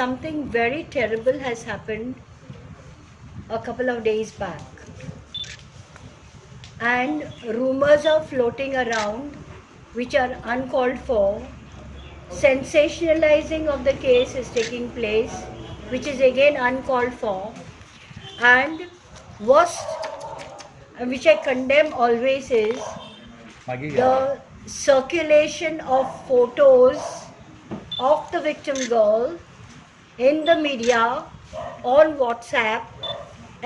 something very terrible has happened a couple of days back. And rumors are floating around which are uncalled for. Sensationalizing of the case is taking place, which is again uncalled for. And worst, which I condemn always, is the circulation of photos of the victim girl in the media, on WhatsApp,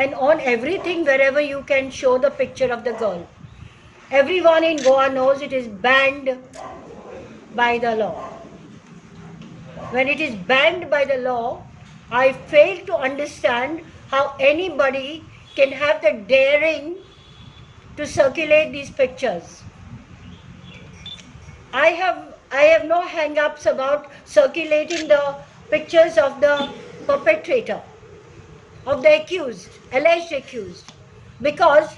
and on everything wherever you can show the picture of the girl. Everyone in Goa knows it is banned by the law. When it is banned by the law, I fail to understand how anybody can have the daring to circulate these pictures. I have no hang-ups about circulating the pictures of the perpetrator, of the accused, alleged accused, because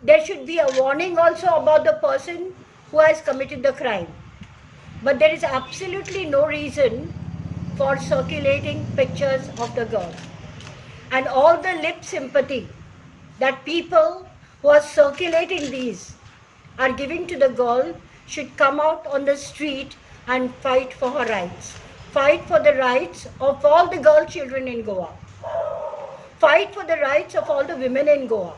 there should be a warning also about the person who has committed the crime. But there is absolutely no reason for circulating pictures of the girl. And all the lip sympathy that people who are circulating these are giving to the girl should come out on the street and fight for her rights. Fight for the rights of all the girl children in Goa. Fight for the rights of all the women in Goa.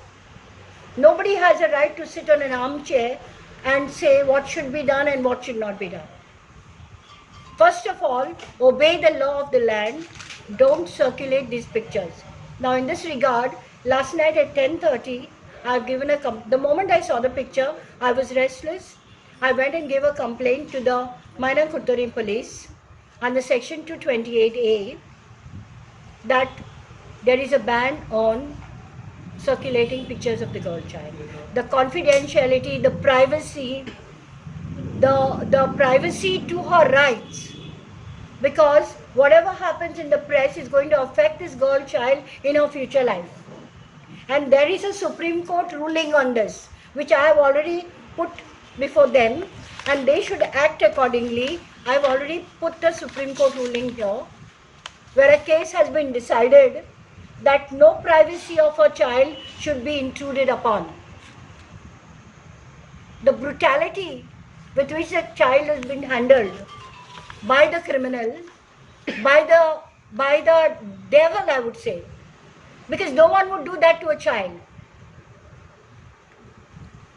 Nobody has a right to sit on an armchair and say what should be done and what should not be done. First of all, obey the law of the land. Don't circulate these pictures. Now, in this regard, last night at 10:30, I've given the moment I saw the picture, I was restless. I went and gave a complaint to the Mainakuttari police under section 228A that there is a ban on circulating pictures of the girl child. The confidentiality, the privacy, the privacy to her rights, because whatever happens in the press is going to affect this girl child in her future life. And there is a Supreme Court ruling on this, which I have already put before them, and they should act accordingly. I have already put the Supreme Court ruling here, where a case has been decided that no privacy of a child should be intruded upon. The brutality with which the child has been handled by the criminal, by the devil, I would say, because no one would do that to a child.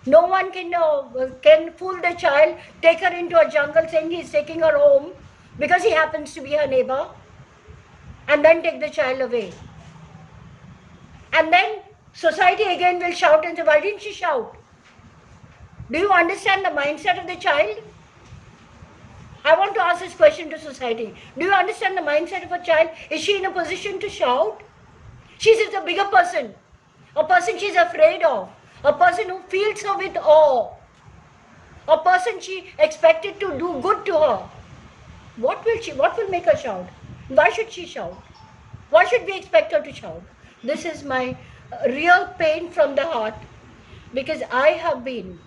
No one can fool the child, take her into a jungle saying he's taking her home because he happens to be her neighbor, and then take the child away. And then society again will shout and say, why didn't she shout? Do you understand the mindset of the child? I want to ask this question to society. Do you understand the mindset of a child? Is she in a position to shout? She's a bigger person, a person she's afraid of, a person who feels her with awe, a person she expected to do good to her. What will make her shout? Why should she shout? Why should we expect her to shout? This is my real pain from the heart, because I have been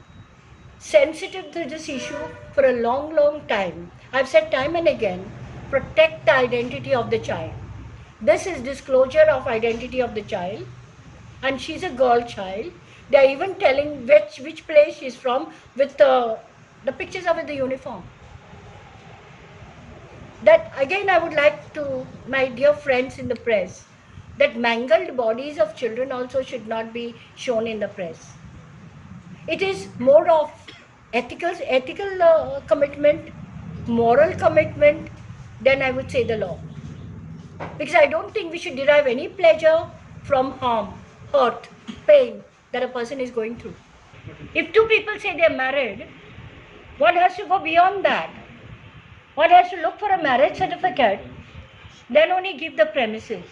sensitive to this issue for a long, long time. I've said time and again, protect the identity of the child. This is disclosure of identity of the child, and she's a girl child. They're even telling which place she's from with the pictures of the uniform. That again, I would like to, my dear friends in the press, that mangled bodies of children also should not be shown in the press. It is more of ethical commitment, moral commitment, than I would say the law. Because I don't think we should derive any pleasure from harm, hurt, pain that a person is going through. If two people say they're married, one has to go beyond that. One has to look for a marriage certificate, then only give the premises.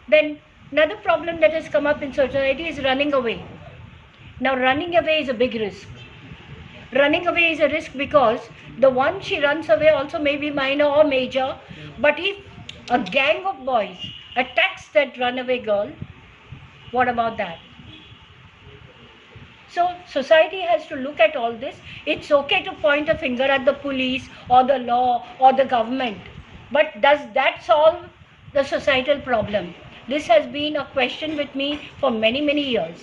Then another problem that has come up in society is running away. Now, running away is a big risk. Running away is a risk because the one she runs away also may be minor or major, but if a gang of boys attacks that runaway girl, what about that? So society has to look at all this. It's okay to point a finger at the police or the law or the government, But does that solve the societal problem? This has been a question with me for many, many years.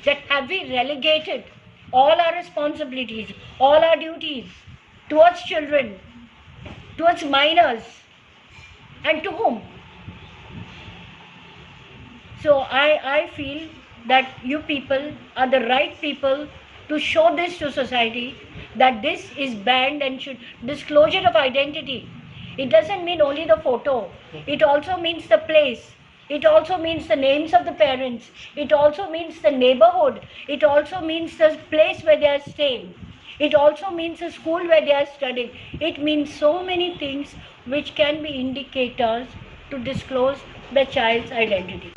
That have we relegated all our responsibilities, all our duties towards children, towards minors, and to whom? So I feel that you people are the right people to show this to society, that this is banned and should disclosure of identity. It doesn't mean only the photo. It also means the place. It also means the names of the parents. It also means the neighborhood. It also means the place where they are staying. It also means the school where they are studying. It means so many things which can be indicators to disclose the child's identity.